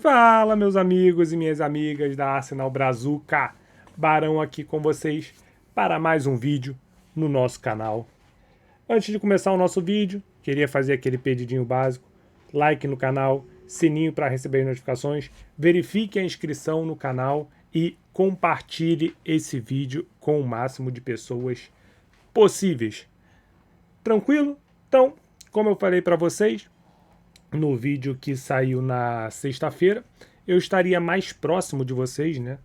Fala, meus amigos e minhas amigas da Arsenal Brazuca. Barão aqui com vocês para mais um vídeo no nosso canal. Antes de começar o nosso vídeo, queria fazer aquele pedidinho básico. Like no canal, sininho para receber notificações, verifique a inscrição no canal e compartilhe esse vídeo com o máximo de pessoas possíveis. Tranquilo? Então, como eu falei para vocês, no vídeo que saiu na sexta-feira, eu estaria mais próximo de vocês, né?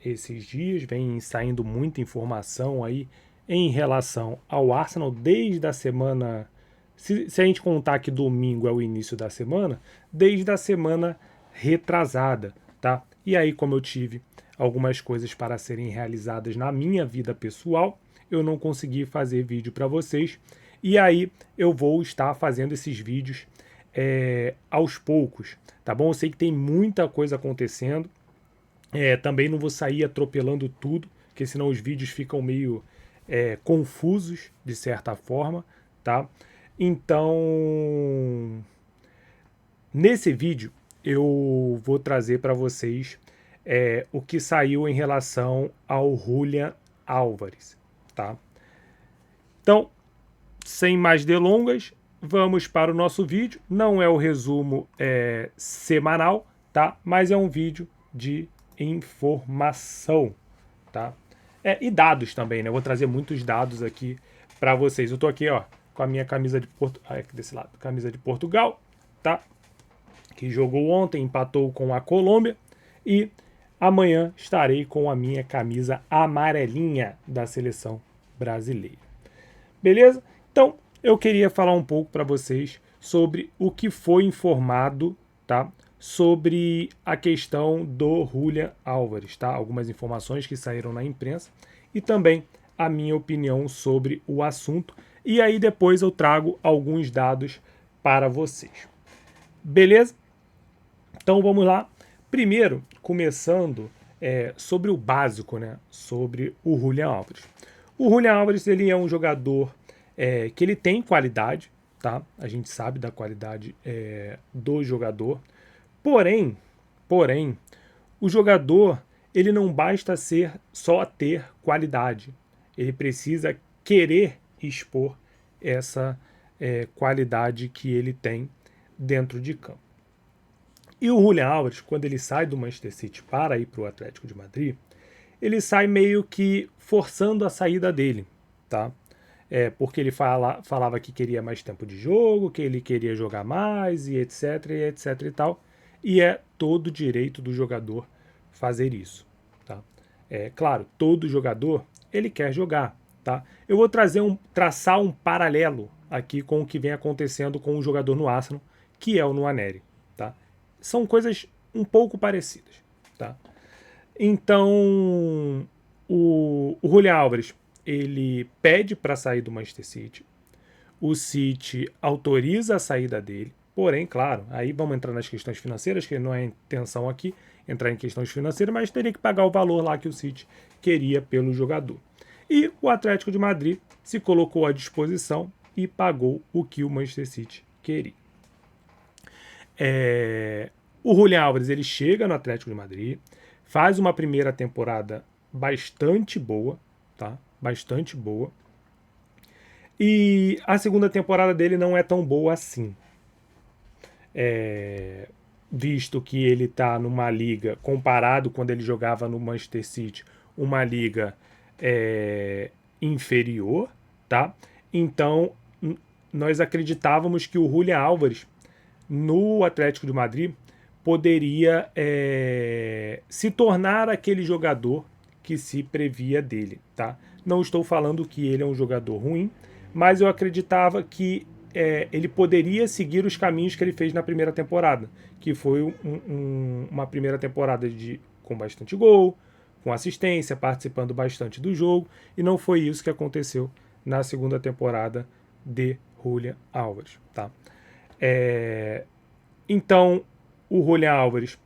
Esses dias vem saindo muita informação aí em relação ao Arsenal desde a semana. Se a gente contar que domingo é o início da semana, desde a semana retrasada, tá? E aí, como eu tive algumas coisas para serem realizadas na minha vida pessoal, eu não consegui fazer vídeo para vocês. E aí eu vou estar fazendo esses vídeos aos poucos, tá bom? Eu sei que tem muita coisa acontecendo. Também não vou sair atropelando tudo, porque senão os vídeos ficam meio confusos, de certa forma, tá? Então, nesse vídeo, eu vou trazer para vocês o que saiu em relação ao Julian Álvares, tá? Então, sem mais delongas, vamos para o nosso vídeo. Não é o resumo semanal, tá? Mas é um vídeo de informação, tá? E dados também, né? Eu vou trazer muitos dados aqui para vocês. Eu tô aqui, ó, com a minha camisa de desse lado, camisa de Portugal, tá? Que jogou ontem, empatou com a Colômbia e amanhã estarei com a minha camisa amarelinha da seleção brasileira. Beleza? Então, eu queria falar um pouco para vocês sobre o que foi informado, tá? Sobre a questão do Julian Álvares, tá? Algumas informações que saíram na imprensa e também a minha opinião sobre o assunto. E aí depois eu trago alguns dados para vocês. Beleza? Então vamos lá. Primeiro, começando sobre o básico, né? Sobre o Julian Álvares. O Julian Álvares, ele é um jogador que ele tem qualidade, tá? A gente sabe da qualidade do jogador. Porém, o jogador, ele não basta só ter qualidade. Ele precisa querer expor essa qualidade que ele tem dentro de campo. E o Julian Álvares, quando ele sai do Manchester City para ir para o Atlético de Madrid, ele sai meio que forçando a saída dele, tá? Porque ele falava que queria mais tempo de jogo, que ele queria jogar mais e etc e tal. E é todo direito do jogador fazer isso, tá? Claro, todo jogador, ele quer jogar, tá? Eu vou traçar um paralelo aqui com o que vem acontecendo com o jogador no Arsenal, que é o Nwaneri, tá? São coisas um pouco parecidas, tá? Então, o Julian Álvares, ele pede para sair do Manchester City. O City autoriza a saída dele. Porém, claro, aí vamos entrar nas questões financeiras, que não é a intenção aqui entrar em questões financeiras, mas teria que pagar o valor lá que o City queria pelo jogador. E o Atlético de Madrid se colocou à disposição e pagou o que o Manchester City queria. O Julian Álvares, ele chega no Atlético de Madrid, faz uma primeira temporada bastante boa, tá? Bastante boa. E a segunda temporada dele não é tão boa assim. Visto que ele está numa liga, comparado quando ele jogava no Manchester City, uma liga inferior, tá? Então, nós acreditávamos que o Julian Álvares, no Atlético de Madrid, poderia se tornar aquele jogador que se previa dele, tá? Não estou falando que ele é um jogador ruim, mas eu acreditava que ele poderia seguir os caminhos que ele fez na primeira temporada, que foi uma primeira temporada com bastante gol, com assistência, participando bastante do jogo, e não foi isso que aconteceu na segunda temporada de Julian Álvares, tá? Então, o Julian Álvares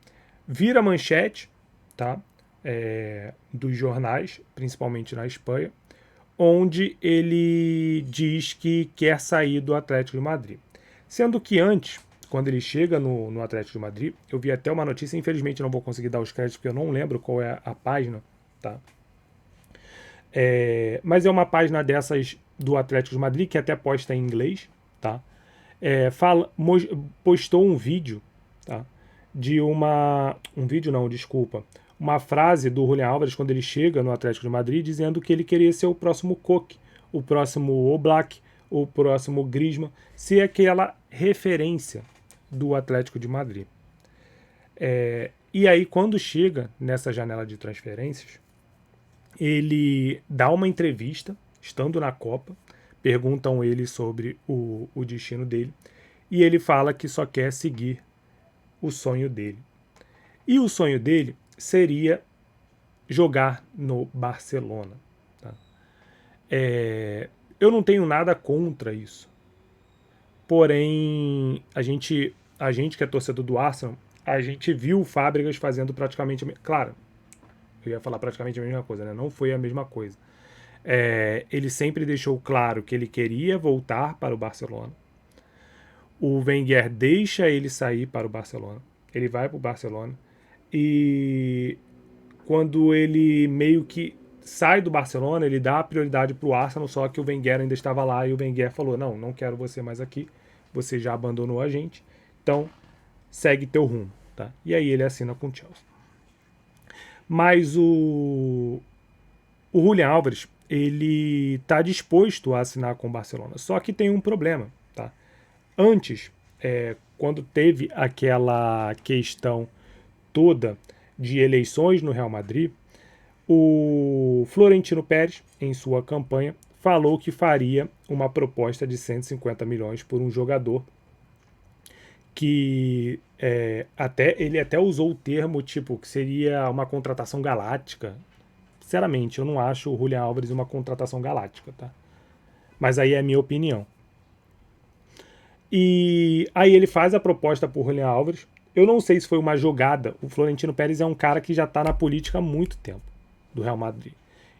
vira manchete, tá? Dos jornais, principalmente na Espanha, onde ele diz que quer sair do Atlético de Madrid. Sendo que antes, quando ele chega no Atlético de Madrid, eu vi até uma notícia, infelizmente não vou conseguir dar os créditos porque eu não lembro qual é a página, tá? Mas é uma página dessas do Atlético de Madrid que até posta em inglês, tá? Postou um vídeo, tá? De um vídeo não, desculpa, uma frase do Julián Álvares quando ele chega no Atlético de Madrid dizendo que ele queria ser o próximo Koke, o próximo Oblak, o próximo Griezmann, ser aquela referência do Atlético de Madrid. E aí quando chega nessa janela de transferências, ele dá uma entrevista, estando na Copa, perguntam ele sobre o destino dele, e ele fala que só quer seguir o sonho dele. E o sonho dele seria jogar no Barcelona. Tá? Eu não tenho nada contra isso. Porém, a gente que é torcedor do Arsenal, a gente viu o Fábregas fazendo praticamente... Claro, eu ia falar praticamente a mesma coisa, né? Não foi a mesma coisa. Ele sempre deixou claro que ele queria voltar para o Barcelona. O Wenger deixa ele sair para o Barcelona. Ele vai para o Barcelona. E quando ele meio que sai do Barcelona, ele dá a prioridade para o Arsenal, só que o Wenger ainda estava lá e o Wenger falou, não quero você mais aqui, você já abandonou a gente, então segue teu rumo. Tá? E aí ele assina com o Chelsea. Mas o Julián Álvares, ele está disposto a assinar com o Barcelona, só que tem um problema. Tá? Antes, quando teve aquela questão toda de eleições no Real Madrid, o Florentino Pérez, em sua campanha, falou que faria uma proposta de 150 milhões por um jogador que ele até usou o termo tipo que seria uma contratação galáctica. Sinceramente, eu não acho o Julián Álvares uma contratação galáctica, tá? Mas aí é a minha opinião. E aí ele faz a proposta por Julián Álvares. Eu não sei se foi uma jogada. O Florentino Pérez é um cara que já está na política há muito tempo, do Real Madrid.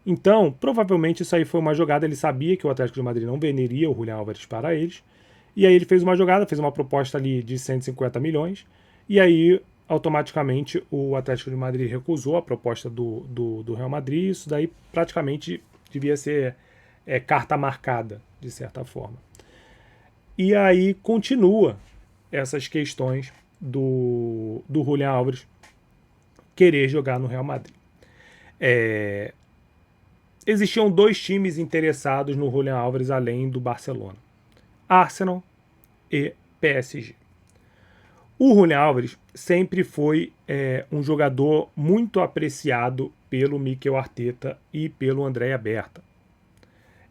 Então, provavelmente isso aí foi uma jogada. Ele sabia que o Atlético de Madrid não venderia o Julián Álvares para eles. E aí ele fez uma jogada, fez uma proposta ali de 150 milhões. E aí, automaticamente, o Atlético de Madrid recusou a proposta do Real Madrid. Isso daí praticamente devia ser carta marcada, de certa forma. E aí continua essas questões do Julián Álvares querer jogar no Real Madrid. Existiam dois times interessados no Julián Álvares além do Barcelona: Arsenal e PSG. O Julián Álvares sempre foi um jogador muito apreciado pelo Mikel Arteta e pelo Andrea Berta.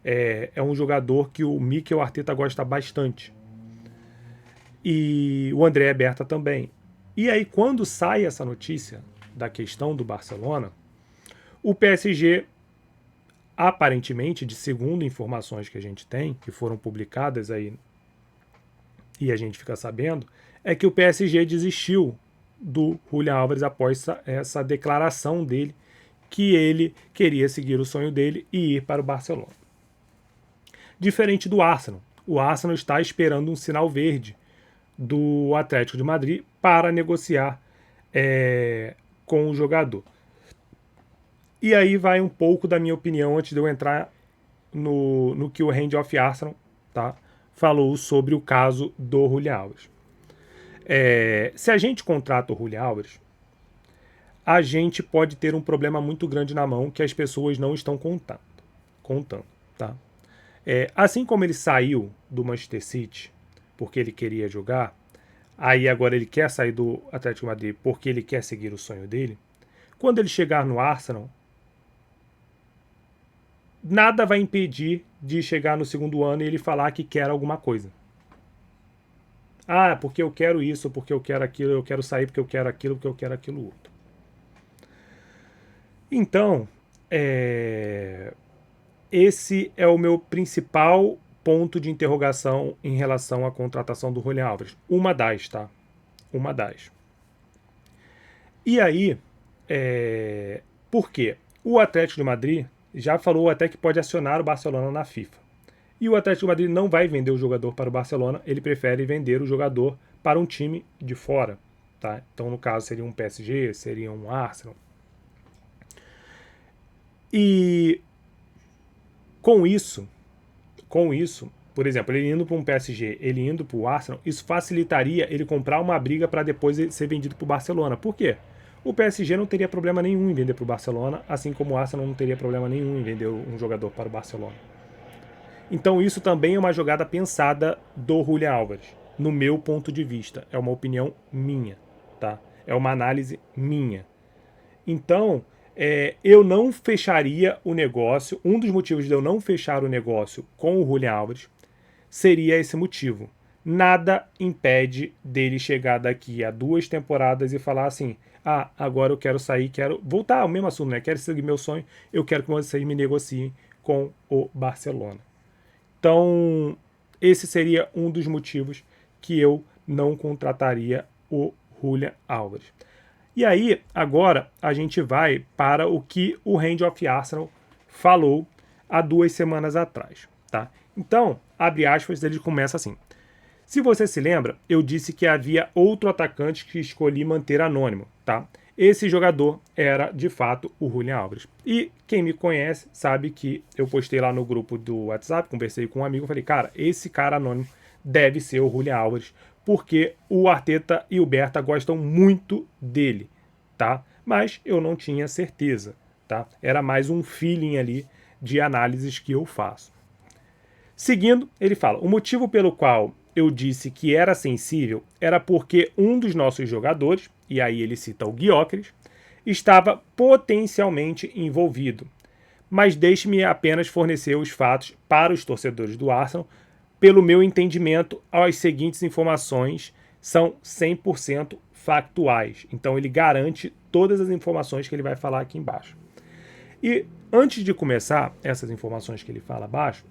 É um jogador que o Mikel Arteta gosta bastante. E o Andrea Berta também. E aí, quando sai essa notícia da questão do Barcelona, o PSG, aparentemente, de segundo informações que a gente tem, que foram publicadas aí e a gente fica sabendo, é que o PSG desistiu do Julián Álvares após essa declaração dele que ele queria seguir o sonho dele e ir para o Barcelona. Diferente do Arsenal. O Arsenal está esperando um sinal verde do Atlético de Madrid para negociar com o jogador. E aí vai um pouco da minha opinião antes de eu entrar no que o Hand of Arsenal, tá, falou sobre o caso do Julián Álvares. Se a gente contrata o Julián Álvares, a gente pode ter um problema muito grande na mão que as pessoas não estão contando, tá? Assim como ele saiu do Manchester City porque ele queria jogar, aí agora ele quer sair do Atlético de Madrid porque ele quer seguir o sonho dele, quando ele chegar no Arsenal, nada vai impedir de chegar no segundo ano e ele falar que quer alguma coisa. Porque eu quero isso, porque eu quero aquilo, eu quero sair porque eu quero aquilo, porque eu quero aquilo outro. Então, esse é o meu principal ponto de interrogação em relação à contratação do Julián Álvares. Uma das, tá? Uma das. E aí, por quê? O Atlético de Madrid já falou até que pode acionar o Barcelona na FIFA. E o Atlético de Madrid não vai vender o jogador para o Barcelona, ele prefere vender o jogador para um time de fora. Tá? Então, no caso, seria um PSG, seria um Arsenal. E com isso, por exemplo, ele indo para um PSG, ele indo para o Arsenal, isso facilitaria ele comprar uma briga para depois ser vendido para o Barcelona. Por quê? O PSG não teria problema nenhum em vender para o Barcelona, assim como o Arsenal não teria problema nenhum em vender um jogador para o Barcelona. Então isso também é uma jogada pensada do Julián Álvares, no meu ponto de vista. É uma opinião minha, tá? É uma análise minha. Então, eu não fecharia o negócio. Um dos motivos de eu não fechar o negócio com o Julián Álvares seria esse motivo. Nada impede dele chegar daqui a 2 temporadas e falar assim: ah, agora eu quero sair, quero voltar ao mesmo assunto, né? Quero seguir meu sonho, eu quero que vocês me negociem com o Barcelona. Então, esse seria um dos motivos que eu não contrataria o Julián Álvares. E aí, agora, a gente vai para o que o Hand of Arsenal falou há 2 semanas atrás. Tá? Então, abre aspas, ele começa assim. Se você se lembra, eu disse que havia outro atacante que escolhi manter anônimo. Tá? Esse jogador era, de fato, o Julián Álvares. E quem me conhece sabe que eu postei lá no grupo do WhatsApp, conversei com um amigo, falei, cara, esse cara anônimo deve ser o Julián Álvares, porque o Arteta e o Berta gostam muito dele, tá? Mas eu não tinha certeza, tá? Era mais um feeling ali de análises que eu faço. Seguindo, ele fala, o motivo pelo qual eu disse que era sensível era porque um dos nossos jogadores, e aí ele cita o Gyökeres, estava potencialmente envolvido. Mas deixe-me apenas fornecer os fatos para os torcedores do Arsenal. Pelo meu entendimento, as seguintes informações são 100% factuais. Então ele garante todas as informações que ele vai falar aqui embaixo. E antes de começar essas informações que ele fala abaixo,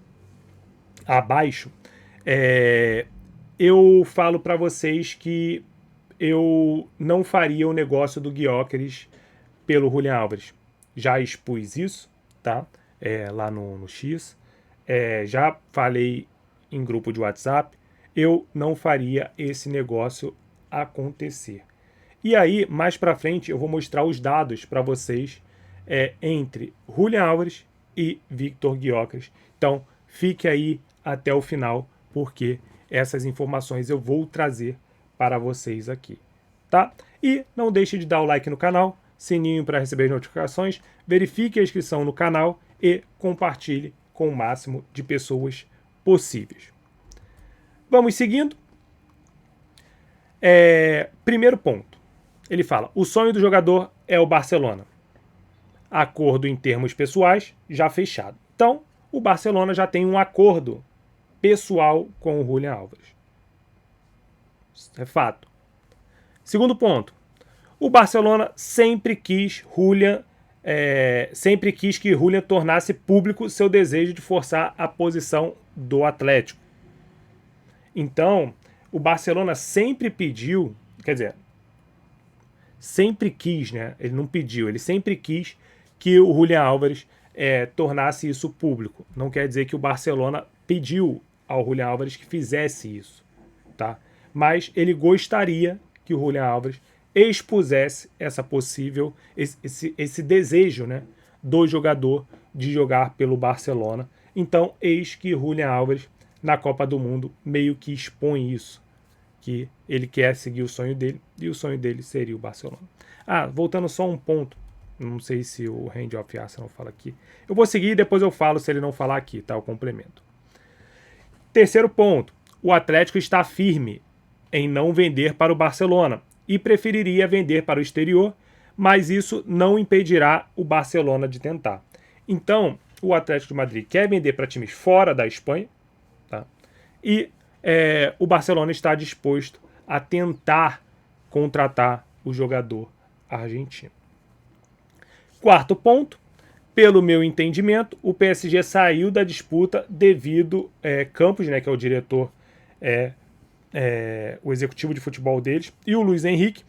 eu falo para vocês que eu não faria o negócio do Gyökeres pelo Julián Álvares. Já expus isso, tá? Lá no X. Já falei em grupo de WhatsApp. Eu não faria esse negócio acontecer. E aí, mais para frente, eu vou mostrar os dados para vocês entre Julián Álvares e Viktor Gyökeres. Então, fique aí até o final, porque essas informações eu vou trazer para vocês aqui, tá? E não deixe de dar o like no canal, sininho para receber as notificações, verifique a inscrição no canal e compartilhe com o máximo de pessoas possíveis. Vamos seguindo. Primeiro ponto. Ele fala, o sonho do jogador é o Barcelona. Acordo em termos pessoais já fechado. Então, o Barcelona já tem um acordo pessoal com o Julián Álvares. Isso é fato. Segundo ponto. O Barcelona sempre quis que Julián tornasse público seu desejo de forçar a posição do Atlético. Então, o Barcelona sempre pediu, quer dizer, sempre quis, né? Ele não pediu, ele sempre quis que o Julián Álvares tornasse isso público. Não quer dizer que o Barcelona pediu ao Julián Álvares que fizesse isso, tá? Mas ele gostaria que o Julián Álvares expusesse esse desejo, né, do jogador de jogar pelo Barcelona. Então, eis que Julián Álvares, na Copa do Mundo, meio que expõe isso, que ele quer seguir o sonho dele, e o sonho dele seria o Barcelona. Voltando só um ponto, não sei se o Hand of Arsenal fala aqui. Eu vou seguir e depois eu falo se ele não falar aqui, tá? O complemento. Terceiro ponto, o Atlético está firme em não vender para o Barcelona e preferiria vender para o exterior, mas isso não impedirá o Barcelona de tentar. Então, o Atlético de Madrid quer vender para times fora da Espanha, tá? E o Barcelona está disposto a tentar contratar o jogador argentino. Quarto ponto, pelo meu entendimento, o PSG saiu da disputa devido Campos, né, que é o diretor, o executivo de futebol deles, e o Luiz Henrique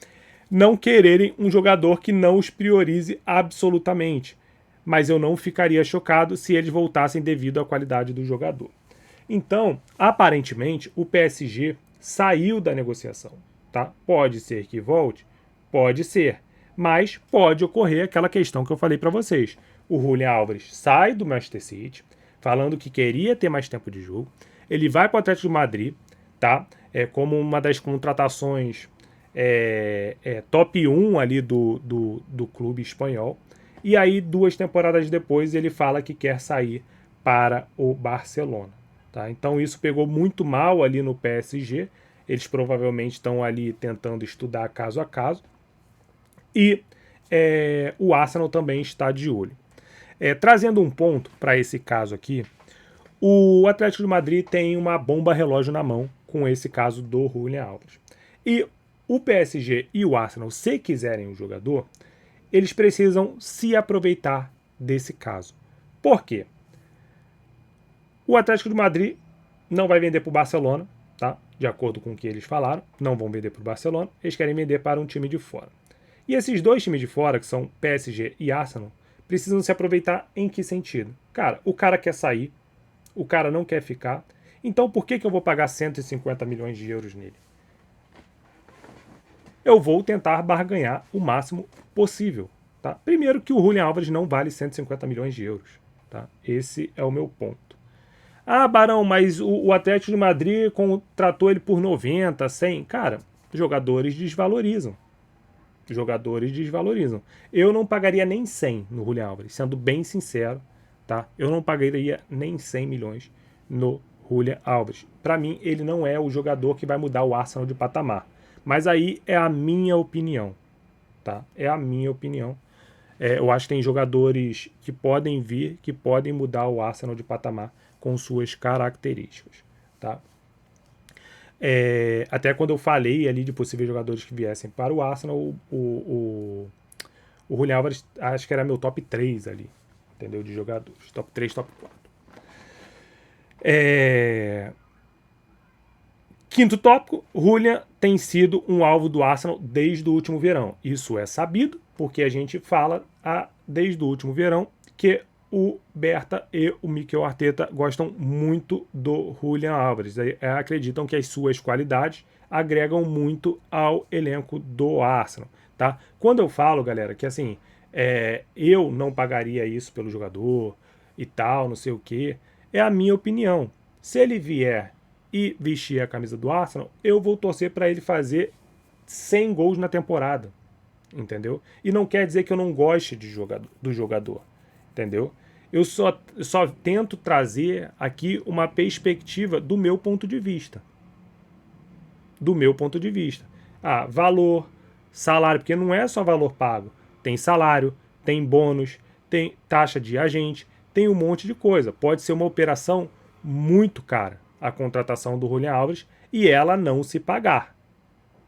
não quererem um jogador que não os priorize absolutamente. Mas eu não ficaria chocado se eles voltassem devido à qualidade do jogador. Então, aparentemente, o PSG saiu da negociação, tá? Pode ser que volte? Pode ser, mas pode ocorrer aquela questão que eu falei para vocês. O Julian Álvares sai do Manchester City, falando que queria ter mais tempo de jogo, ele vai para o Atlético de Madrid, tá? Como uma das contratações top 1 ali do clube espanhol, e aí 2 temporadas depois ele fala que quer sair para o Barcelona. Tá? Então isso pegou muito mal ali no PSG, eles provavelmente estão ali tentando estudar caso a caso, e o Arsenal também está de olho. Trazendo um ponto para esse caso aqui, o Atlético de Madrid tem uma bomba relógio na mão com esse caso do Julian Álvares. E o PSG e o Arsenal, se quiserem o jogador, eles precisam se aproveitar desse caso. Por quê? O Atlético de Madrid não vai vender para o Barcelona, tá? De acordo com o que eles falaram, não vão vender para o Barcelona, eles querem vender para um time de fora. E esses dois times de fora, que são PSG e Arsenal, precisam se aproveitar em que sentido? Cara, o cara quer sair, o cara não quer ficar, então por que eu vou pagar 150 milhões de euros nele? Eu vou tentar barganhar o máximo possível. Tá? Primeiro que o Julian Álvares não vale 150 milhões de euros. Tá? Esse é o meu ponto. Ah, Barão, mas o Atlético de Madrid contratou ele por 90, 100. Cara, jogadores desvalorizam. Jogadores desvalorizam. Eu não pagaria nem 100 no Julian Álvares, sendo bem sincero. Tá? Eu não pagaria nem 100 milhões no Julian Álvares. Para mim, ele não é o jogador que vai mudar o Arsenal de patamar. Mas aí é a minha opinião. Tá? É a minha opinião. Eu acho que tem jogadores que podem vir, que podem mudar o Arsenal de patamar com suas características. Tá? Até quando eu falei ali de possíveis jogadores que viessem para o Arsenal, o Julian Álvares acho que era meu top 3 ali, entendeu? De jogadores. Top 3, top 4. Quinto tópico, Julian tem sido um alvo do Arsenal desde o último verão. Isso é sabido, porque a gente fala desde o último verão que o Berta e o Mikel Arteta gostam muito do Julian Álvares. Acreditam que as suas qualidades agregam muito ao elenco do Arsenal. Tá? Quando eu falo, galera, que assim, eu não pagaria isso pelo jogador e tal, não sei o que, é a minha opinião. Se ele vier e vestir a camisa do Arsenal, eu vou torcer para ele fazer 100 gols na temporada, entendeu? E não quer dizer que eu não goste do jogador, entendeu? Eu só tento trazer aqui uma perspectiva do meu ponto de vista. Do meu ponto de vista. Valor, salário, porque não é só valor pago. Tem salário, tem bônus, tem taxa de agente, tem um monte de coisa. Pode ser uma operação muito cara, a contratação do Julian Álvares, e ela não se pagar,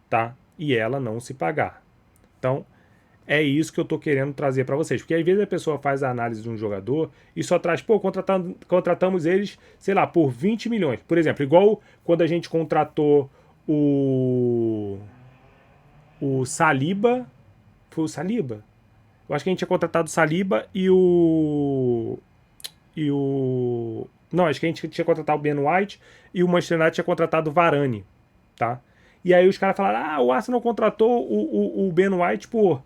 tá? E ela não se pagar. Então, é isso que eu tô querendo trazer para vocês, porque às vezes a pessoa faz a análise de um jogador e só traz, contratamos eles, sei lá, por 20 milhões. Por exemplo, igual quando a gente contratou o Saliba, foi o Saliba? Eu acho que a gente tinha contratado o Saliba não, acho que a gente tinha contratado o Ben White e o Manchester United tinha contratado o Varane, tá? E aí os caras falaram, o Arsenal contratou o Ben White por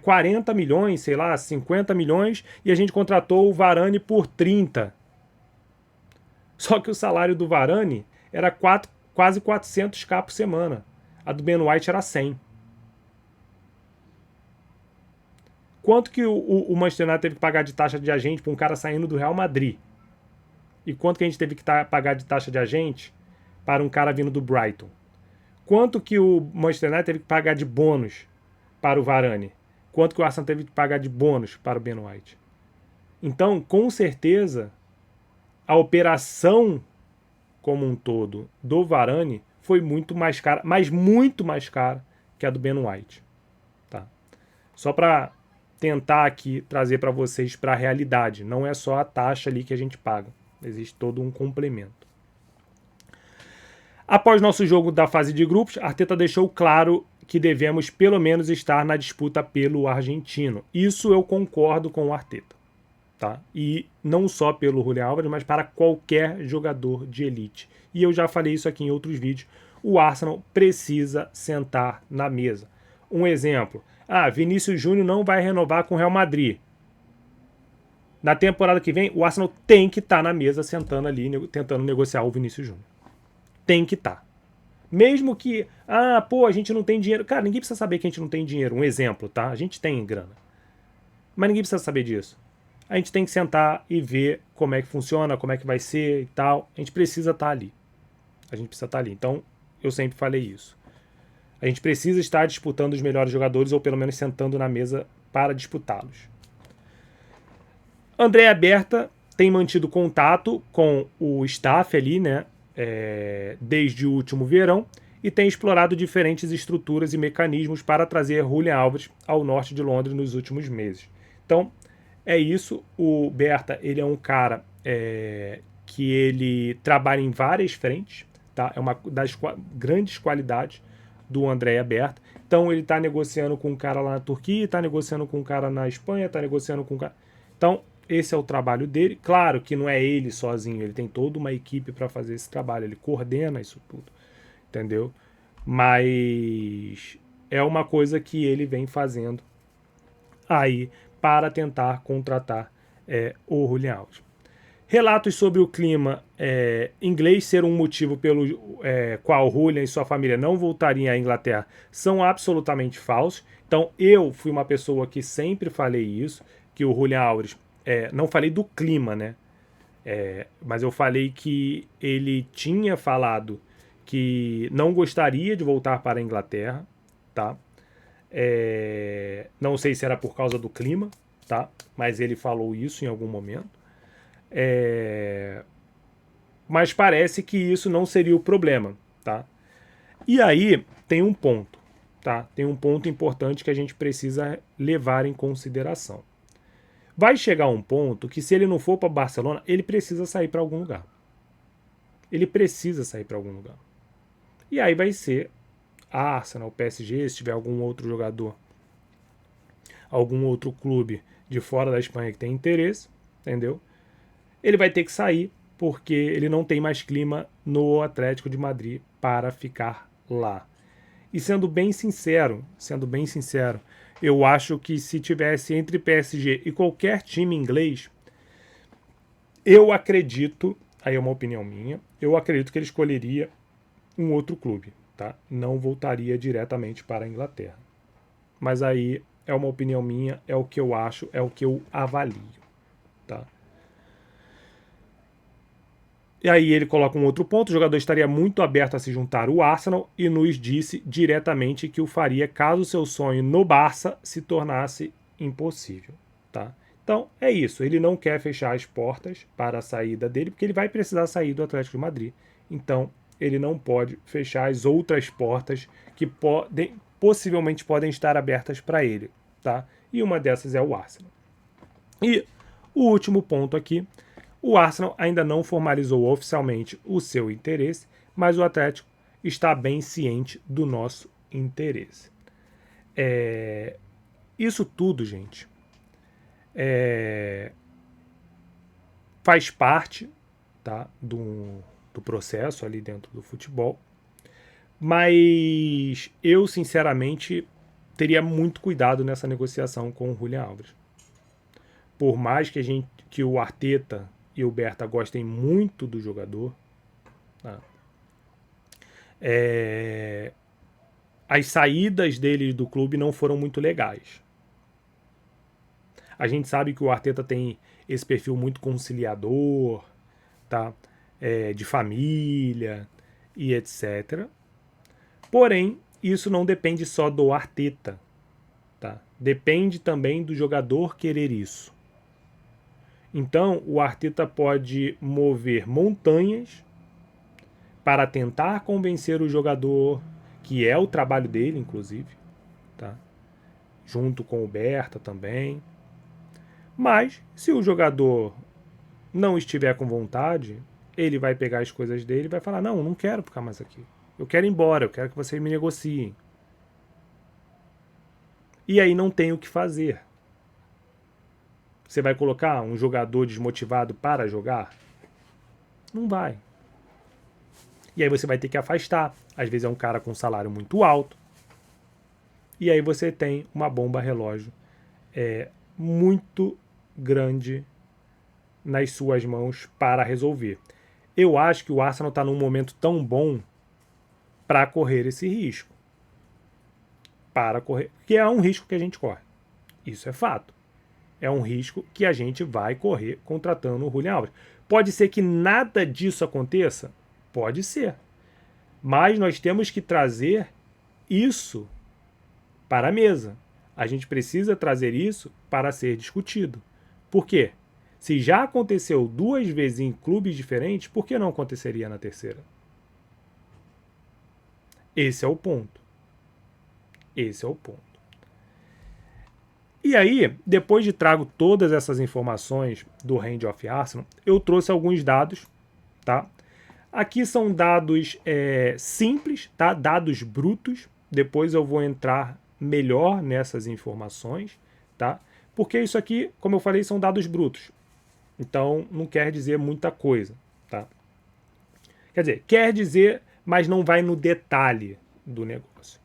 40 milhões, sei lá, 50 milhões, e a gente contratou o Varane por 30. Só que o salário do Varane era quase 400k por semana. A do Ben White era 100. Quanto que o Manchester United teve que pagar de taxa de agente para um cara saindo do Real Madrid? E quanto que a gente teve que pagar de taxa de agente para um cara vindo do Brighton? Quanto que o Manchester United teve que pagar de bônus para o Varane? Quanto que o Arsenal teve que pagar de bônus para o Ben White? Então, com certeza, a operação como um todo do Varane foi muito mais cara, mas muito mais cara que a do Ben White. Tá? Só para tentar aqui trazer para vocês para a realidade. Não é só a taxa ali que a gente paga. Existe todo um complemento. Após nosso jogo da fase de grupos, Arteta deixou claro que devemos pelo menos estar na disputa pelo argentino. Isso eu concordo com o Arteta. Tá? E não só pelo Julian Álvares, mas para qualquer jogador de elite. E eu já falei isso aqui em outros vídeos. o Arsenal precisa sentar na mesa. Um exemplo, Vinícius Júnior não vai renovar com o Real Madrid. Na temporada que vem, o Arsenal tem que estar na mesa, sentando ali, tentando negociar o Vinícius Júnior. Tem que estar. Mesmo que, a gente não tem dinheiro. Cara, ninguém precisa saber que a gente não tem dinheiro. Um exemplo, tá? A gente tem grana. Mas ninguém precisa saber disso. A gente tem que sentar e ver como é que funciona, como é que vai ser e tal. A gente precisa estar ali. A gente precisa estar ali. Então, eu sempre falei isso. A gente precisa estar disputando os melhores jogadores, ou pelo menos sentando na mesa para disputá-los. Andréa Berta tem mantido contato com o staff ali, né? Desde o último verão, e tem explorado diferentes estruturas e mecanismos para trazer Julian Alves ao norte de Londres nos últimos meses. Então, é isso. O Berta, ele é um cara que ele trabalha em várias frentes, tá? É uma das grandes qualidades do Andréa Berta. Então, ele está negociando com um cara lá na Turquia, está negociando com um cara na Espanha, está negociando com um cara... Então, esse é o trabalho dele. Claro que não é ele sozinho, ele tem toda uma equipe para fazer esse trabalho, ele coordena isso tudo, entendeu? Mas é uma coisa que ele vem fazendo aí para tentar contratar o Julian Alves. Relatos sobre o clima inglês ser um motivo pelo qual Julian e sua família não voltariam à Inglaterra são absolutamente falsos. Então eu fui uma pessoa que sempre falei isso, que o Julian Alves, não falei do clima, né? Mas eu falei que ele tinha falado que não gostaria de voltar para a Inglaterra, tá? Não sei se era por causa do clima, tá? Mas ele falou isso em algum momento. Mas parece que isso não seria o problema, tá? E aí tem um ponto, tá? Tem um ponto importante que a gente precisa levar em consideração. Vai chegar um ponto que, se ele não for para Barcelona, ele precisa sair para algum lugar. Ele precisa sair para algum lugar. E aí vai ser Arsenal, PSG, se tiver algum outro jogador, algum outro clube de fora da Espanha que tem interesse, entendeu? Ele vai ter que sair porque ele não tem mais clima no Atlético de Madrid para ficar lá. E sendo bem sincero, eu acho que se tivesse entre PSG e qualquer time inglês, eu acredito, aí é uma opinião minha, eu acredito que ele escolheria um outro clube, tá? Não voltaria diretamente para a Inglaterra. Mas aí é uma opinião minha, é o que eu acho, é o que eu avalio, tá? E aí ele coloca um outro ponto: o jogador estaria muito aberto a se juntar ao Arsenal e nos disse diretamente que o faria caso seu sonho no Barça se tornasse impossível, tá? Então é isso, ele não quer fechar as portas para a saída dele, porque ele vai precisar sair do Atlético de Madrid. Então ele não pode fechar as outras portas que possivelmente podem estar abertas para ele, tá? E uma dessas é o Arsenal. E o último ponto aqui: o Arsenal ainda não formalizou oficialmente o seu interesse, mas o Atlético está bem ciente do nosso interesse. Isso tudo, gente, faz parte, tá, do processo ali dentro do futebol. Mas eu, sinceramente, teria muito cuidado nessa negociação com o Julian Alves. Por mais que o Arteta e o Berta gostem muito do jogador, tá? As saídas dele do clube não foram muito legais. A gente sabe que o Arteta tem esse perfil muito conciliador, tá? De família e etc. Porém, isso não depende só do Arteta, tá? Depende também do jogador querer isso. Então, o Arteta pode mover montanhas para tentar convencer o jogador, que é o trabalho dele, inclusive, tá? Junto com o Berta também. Mas, se o jogador não estiver com vontade, ele vai pegar as coisas dele e vai falar: não, não quero ficar mais aqui. Eu quero ir embora, eu quero que vocês me negociem. E aí não tem o que fazer. Você vai colocar um jogador desmotivado para jogar? Não vai. E aí você vai ter que afastar. Às vezes é um cara com salário muito alto. E aí você tem uma bomba relógio muito grande nas suas mãos para resolver. Eu acho que o Arsenal está num momento tão bom para correr esse risco. Para correr, que é um risco que a gente corre. Isso é fato. É um risco que a gente vai correr contratando o Julián Álvares. Pode ser que nada disso aconteça? Pode ser. Mas nós temos que trazer isso para a mesa. A gente precisa trazer isso para ser discutido. Por quê? Se já aconteceu 2 vezes em clubes diferentes, por que não aconteceria na terceira? Esse é o ponto. Esse é o ponto. E aí, depois de trago todas essas informações do Hand of Arsenal, eu trouxe alguns dados, tá? Aqui são dados simples, tá? Dados brutos. Depois eu vou entrar melhor nessas informações, tá? Porque isso aqui, como eu falei, são dados brutos. Então, não quer dizer muita coisa, tá? Quer dizer, quer dizer, mas não vai no detalhe do negócio.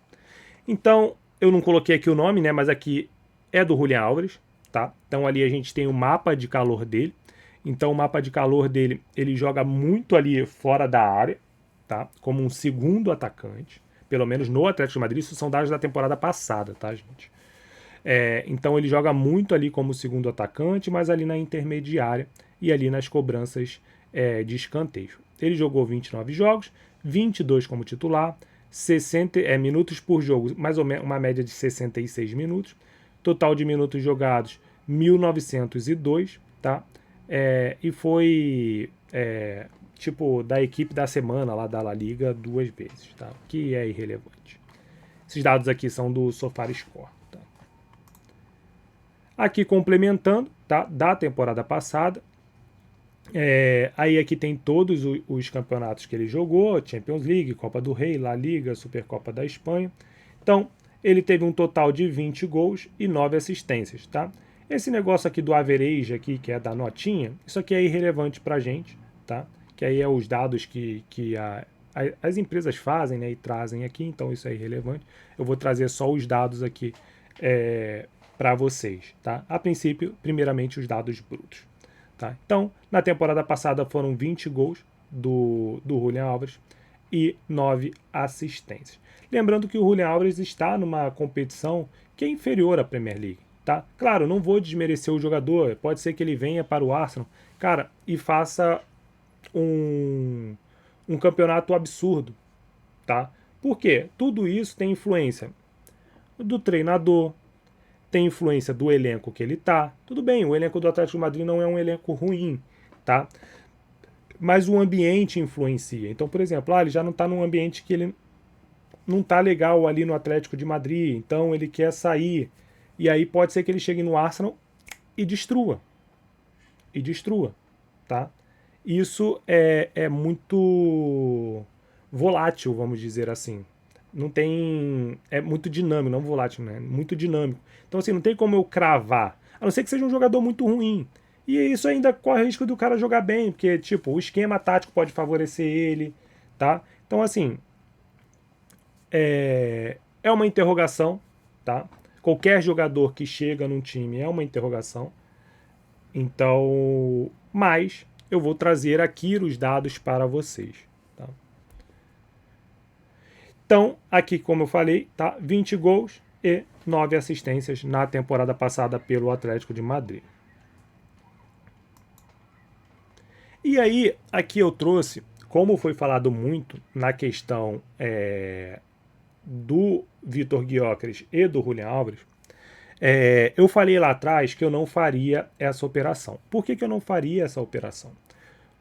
Então, eu não coloquei aqui o nome, né? Mas aqui é do Julián Álvares, tá? Então ali a gente tem o mapa de calor dele. Então o mapa de calor dele, ele joga muito ali fora da área, tá? Como um segundo atacante, pelo menos no Atlético de Madrid. Isso são dados da temporada passada, tá, gente? Então ele joga muito ali como segundo atacante, mas ali na intermediária e ali nas cobranças de escanteio. Ele jogou 29 jogos, 22 como titular, 60 minutos por jogo, mais ou menos uma média de 66 minutos. Total de minutos jogados, 1.902, tá? E foi, tipo, da equipe da semana lá da La Liga 2 vezes, tá? Que é irrelevante. Esses dados aqui são do SofaScore, tá? Aqui complementando, tá? Da temporada passada. Aí aqui tem todos os campeonatos que ele jogou, Champions League, Copa do Rei, La Liga, Supercopa da Espanha. Então, ele teve um total de 20 gols e 9 assistências, tá? Esse negócio aqui do average aqui, que é da notinha, isso aqui é irrelevante pra gente, tá? Que aí é os dados que as empresas fazem, né, e trazem aqui, então isso é irrelevante. Eu vou trazer só os dados aqui para vocês, tá? A princípio, primeiramente, os dados brutos, tá? Então, na temporada passada foram 20 gols do Julián Álvares e 9 assistências. Lembrando que o Julián Álvares está numa competição que é inferior à Premier League, tá? Claro, não vou desmerecer o jogador, pode ser que ele venha para o Arsenal, cara, e faça um campeonato absurdo, tá? Por quê? Tudo isso tem influência do treinador, tem influência do elenco que ele tá. Tudo bem, o elenco do Atlético de Madrid não é um elenco ruim, tá? Mas o ambiente influencia. Então, por exemplo, ele já não está num ambiente que ele não tá legal ali no Atlético de Madrid, então ele quer sair. E aí pode ser que ele chegue no Arsenal e destrua. E destrua, tá? Isso é muito volátil, vamos dizer assim. Não tem... É muito dinâmico, não volátil, né? Muito dinâmico. Então, assim, não tem como eu cravar. A não ser que seja um jogador muito ruim. E isso ainda corre o risco do cara jogar bem, porque, tipo, o esquema tático pode favorecer ele, tá? Então, assim, é uma interrogação, tá? Qualquer jogador que chega num time é uma interrogação. Então, mas eu vou trazer aqui os dados para vocês, tá? Então, aqui, como eu falei, tá? 20 gols e 9 assistências na temporada passada pelo Atlético de Madrid. E aí, aqui eu trouxe, como foi falado muito na questão do Vitor Gyökeres e do Julián Álvares, eu falei lá atrás que eu não faria essa operação. Por que eu não faria essa operação?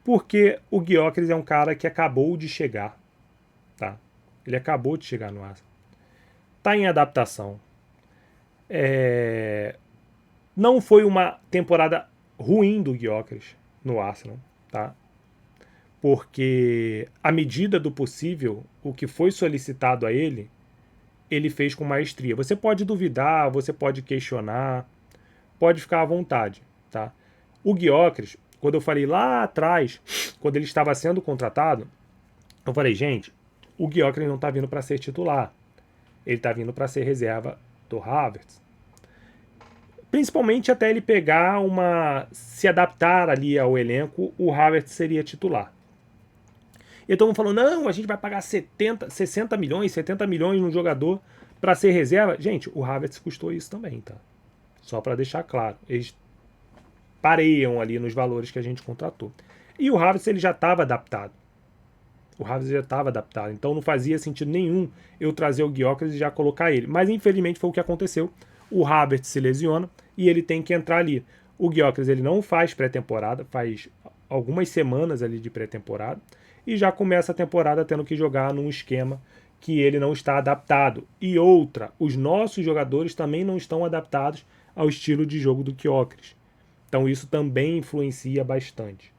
Porque o Gyökeres é um cara que acabou de chegar, tá? Ele acabou de chegar no Arsenal. Tá em adaptação. Não foi uma temporada ruim do Gyökeres no Arsenal, tá? Porque, à medida do possível, o que foi solicitado a ele, ele fez com maestria. Você pode duvidar, você pode questionar, pode ficar à vontade, tá? O Gyökeres, quando eu falei lá atrás, quando ele estava sendo contratado, Eu falei, gente, o Gyökeres não tá vindo para ser titular. Ele tá vindo para ser reserva do Havertz. Principalmente até ele pegar se adaptar ali ao elenco, o Havertz seria titular. E todo mundo falou, não, a gente vai pagar 60 milhões, 70 milhões num jogador para ser reserva. Gente, o Havertz custou isso também, tá? Só para deixar claro. Eles pareiam ali nos valores que a gente contratou. E o Havertz ele já estava adaptado. O Havertz já estava adaptado. Então não fazia sentido nenhum eu trazer o Gyökeres e já colocar ele. Mas infelizmente foi o que aconteceu. O Havertz se lesiona e ele tem que entrar ali. O Gyökeres ele não faz pré-temporada, faz algumas semanas ali de pré-temporada e já começa a temporada tendo que jogar num esquema que ele não está adaptado. E outra, os nossos jogadores também não estão adaptados ao estilo de jogo do Gyökeres. Então isso também influencia bastante.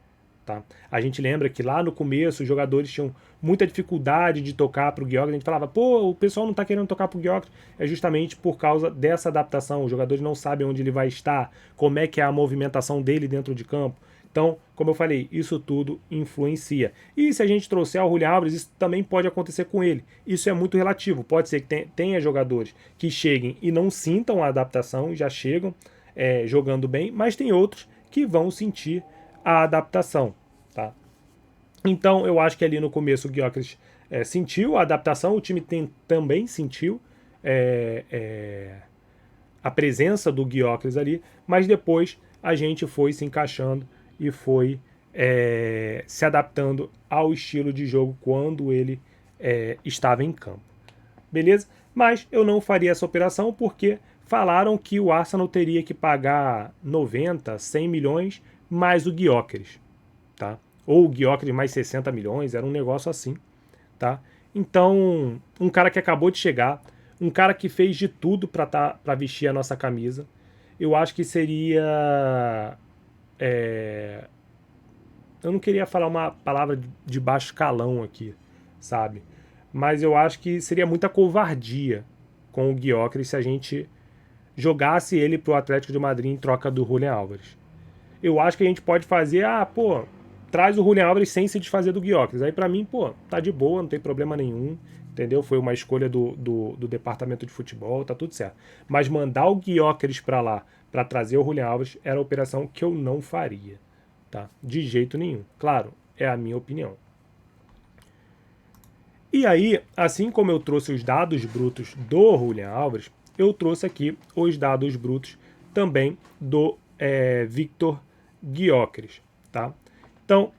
Tá? A gente lembra que lá no começo os jogadores tinham muita dificuldade de tocar para o Gyökeres. A gente falava, pô, o pessoal não está querendo tocar para o Gyökeres. É justamente por causa dessa adaptação. Os jogadores não sabem onde ele vai estar, como é que é a movimentação dele dentro de campo. Então, como eu falei, isso tudo influencia. E se a gente trouxer o Julián Álvares, isso também pode acontecer com ele. Isso é muito relativo. Pode ser que tenha jogadores que cheguem e não sintam a adaptação e já chegam jogando bem, mas tem outros que vão sentir a adaptação, tá? Então eu acho que ali no começo o Gyökeres sentiu a adaptação, o time também sentiu a presença do Gyökeres ali, mas depois a gente foi se encaixando e foi se adaptando ao estilo de jogo quando ele estava em campo. Beleza? Mas eu não faria essa operação porque falaram que o Arsenal teria que pagar 90, 100 milhões mais o Gyökeres, tá? Ou o Gyökeres mais 60 milhões, era um negócio assim, tá? Então, um cara que acabou de chegar, um cara que fez de tudo para vestir a nossa camisa, eu acho que seria... eu não queria falar uma palavra de baixo calão aqui, sabe? Mas eu acho que seria muita covardia com o Gyökeres se a gente jogasse ele pro Atlético de Madrid em troca do Julián Álvares. Eu acho que a gente pode fazer, traz o Julián Álvares sem se desfazer do Gyökeres. Aí pra mim, tá de boa, não tem problema nenhum, entendeu? Foi uma escolha do departamento de futebol, tá tudo certo. Mas mandar o Gyökeres pra lá, pra trazer o Julián Álvares, era a operação que eu não faria, tá? De jeito nenhum. Claro, é a minha opinião. E aí, assim como eu trouxe os dados brutos do Julián Álvares, eu trouxe aqui os dados brutos também do Victor Gyökeres, tá? Então,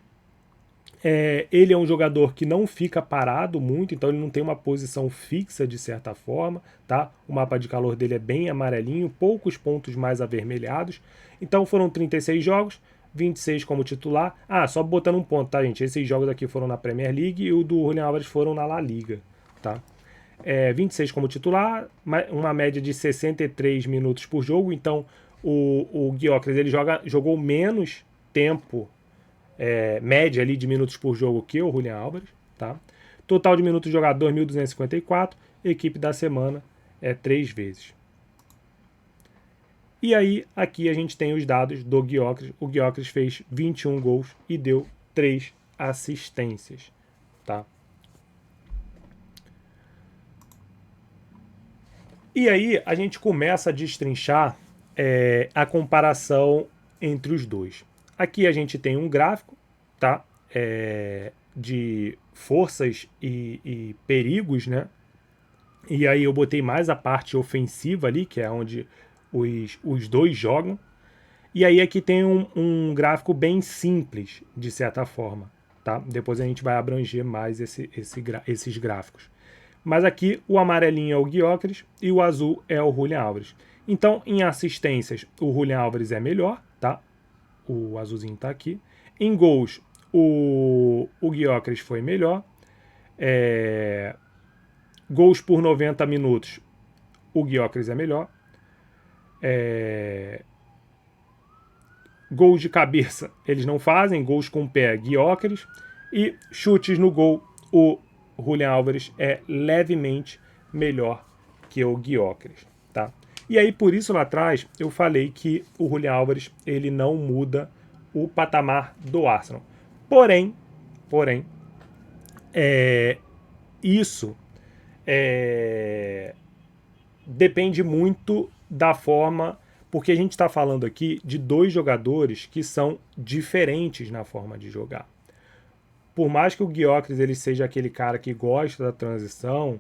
ele é um jogador que não fica parado muito, então ele não tem uma posição fixa de certa forma, tá? O mapa de calor dele é bem amarelinho, poucos pontos mais avermelhados. Então foram 36 jogos, 26 como titular. Só botando um ponto, tá, gente? Esses jogos aqui foram na Premier League e o do Julián Álvares foram na La Liga, tá? 26 como titular, uma média de 63 minutos por jogo, então o Gyökeres ele jogou menos tempo, média ali de minutos por jogo que o Julián Álvares, tá? Total de minutos jogados 2.254, equipe da semana 3 vezes. E aí, aqui a gente tem os dados do Gyökeres. O Gyökeres fez 21 gols e deu 3 assistências, tá? E aí a gente começa a destrinchar a comparação entre os dois. Aqui a gente tem um gráfico, tá? De forças e perigos, né? E aí eu botei mais a parte ofensiva ali, que é onde os dois jogam. E aí aqui tem um gráfico bem simples, de certa forma, tá? Depois a gente vai abranger mais esses gráficos. Mas aqui o amarelinho é o Gyökeres e o azul é o Julián Álvares. Então, em assistências, o Julián Álvares é melhor, tá? O azulzinho tá aqui. Em gols, o Gyökeres foi melhor. Gols por 90 minutos, o Gyökeres é melhor. Gols de cabeça, eles não fazem. Gols com pé, Gyökeres. E chutes no gol, o Julián Álvares é levemente melhor que o Gyökeres, tá? E aí, por isso lá atrás, eu falei que o Julián Álvares ele não muda o patamar do Arsenal. Porém, Isso depende muito da forma, porque a gente está falando aqui de dois jogadores que são diferentes na forma de jogar. Por mais que o Gyökeres ele seja aquele cara que gosta da transição,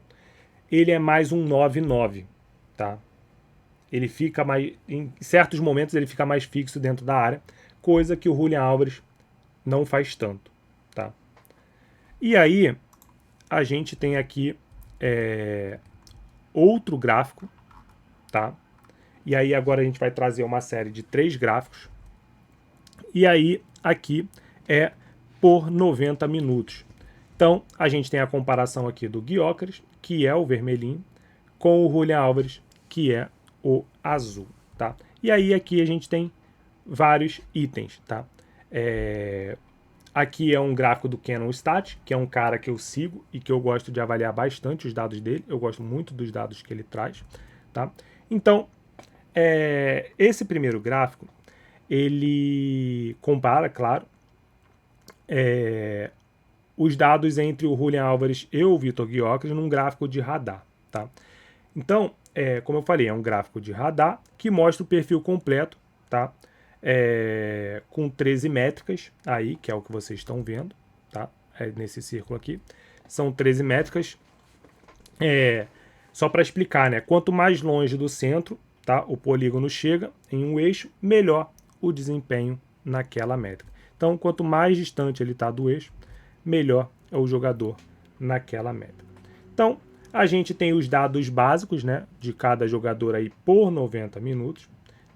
ele é mais um 9-9, tá? Ele fica mais, em certos momentos ele fica mais fixo dentro da área, coisa que o Julian Álvares não faz tanto, tá? E aí a gente tem aqui outro gráfico, tá? E aí agora a gente vai trazer uma série de 3 gráficos. E aí aqui é por 90 minutos. Então a gente tem a comparação aqui do Gyökeres, que é o vermelhinho, com o Julian Álvares, que é o azul, tá? E aí aqui a gente tem vários itens, tá? Aqui é um gráfico do Cannon Stat, que é um cara que eu sigo e que eu gosto de avaliar bastante os dados dele. Eu gosto muito dos dados que ele traz, tá? Então, esse primeiro gráfico, ele compara, claro, os dados entre o Julian Álvares e o Vitor Gyökeres num gráfico de radar, tá? Então, como eu falei, é um gráfico de radar que mostra o perfil completo, tá? Com 13 métricas aí, que é o que vocês estão vendo, tá? Nesse círculo aqui. São 13 métricas. Só para explicar, né? Quanto mais longe do centro, tá, o polígono chega em um eixo, melhor o desempenho naquela métrica. Então, quanto mais distante ele está do eixo, melhor é o jogador naquela métrica. Então, a gente tem os dados básicos, né, de cada jogador aí por 90 minutos.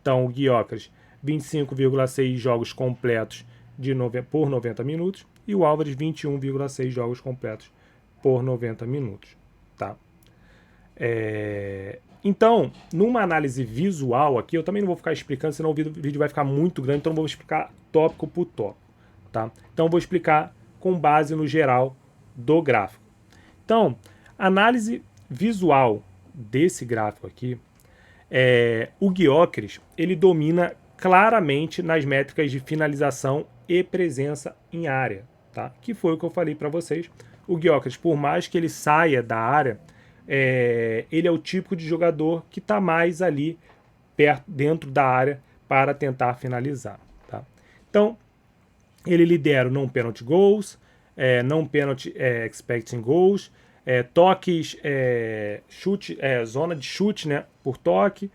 Então, o Gyökeres, 25,6 jogos completos por 90 minutos e o Álvares, 21,6 jogos completos por 90 minutos. Tá? Então, numa análise visual aqui, eu também não vou ficar explicando, senão o vídeo vai ficar muito grande, então eu vou explicar tópico por tópico. Tá? Então, eu vou explicar com base no geral do gráfico. Então, análise visual desse gráfico aqui, o Gyökeres, ele domina claramente nas métricas de finalização e presença em área, tá? Que foi o que eu falei para vocês. O Gyökeres, por mais que ele saia da área, ele é o tipo de jogador que está mais ali perto, dentro da área para tentar finalizar, tá? Então, ele lidera o non-penalty goals, non-penalty expecting goals, toques, chute, zona de chute, né, por toque,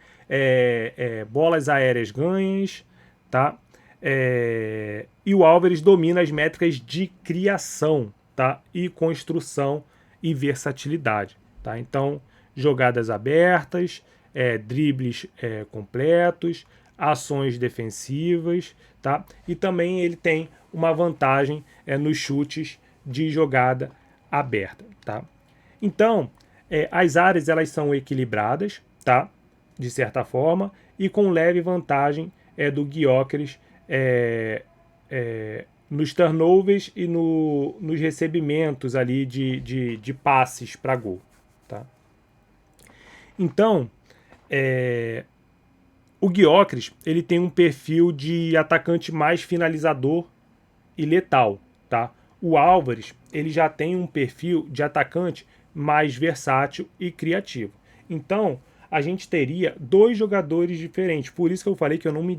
bolas aéreas ganhas, tá? E o Álvares domina as métricas de criação, tá? E construção e versatilidade, tá? Então, jogadas abertas, dribles completos, ações defensivas, tá? E também ele tem uma vantagem nos chutes de jogada aberta, tá? Então, as áreas elas são equilibradas, tá? De certa forma, e com leve vantagem do Gyökeres nos turnovers e nos recebimentos ali de passes para gol, tá? Então, o Gyökeres, ele tem um perfil de atacante mais finalizador e letal, tá? O Álvares, ele já tem um perfil de atacante mais versátil e criativo. Então, a gente teria dois jogadores diferentes. Por isso que eu falei que eu não me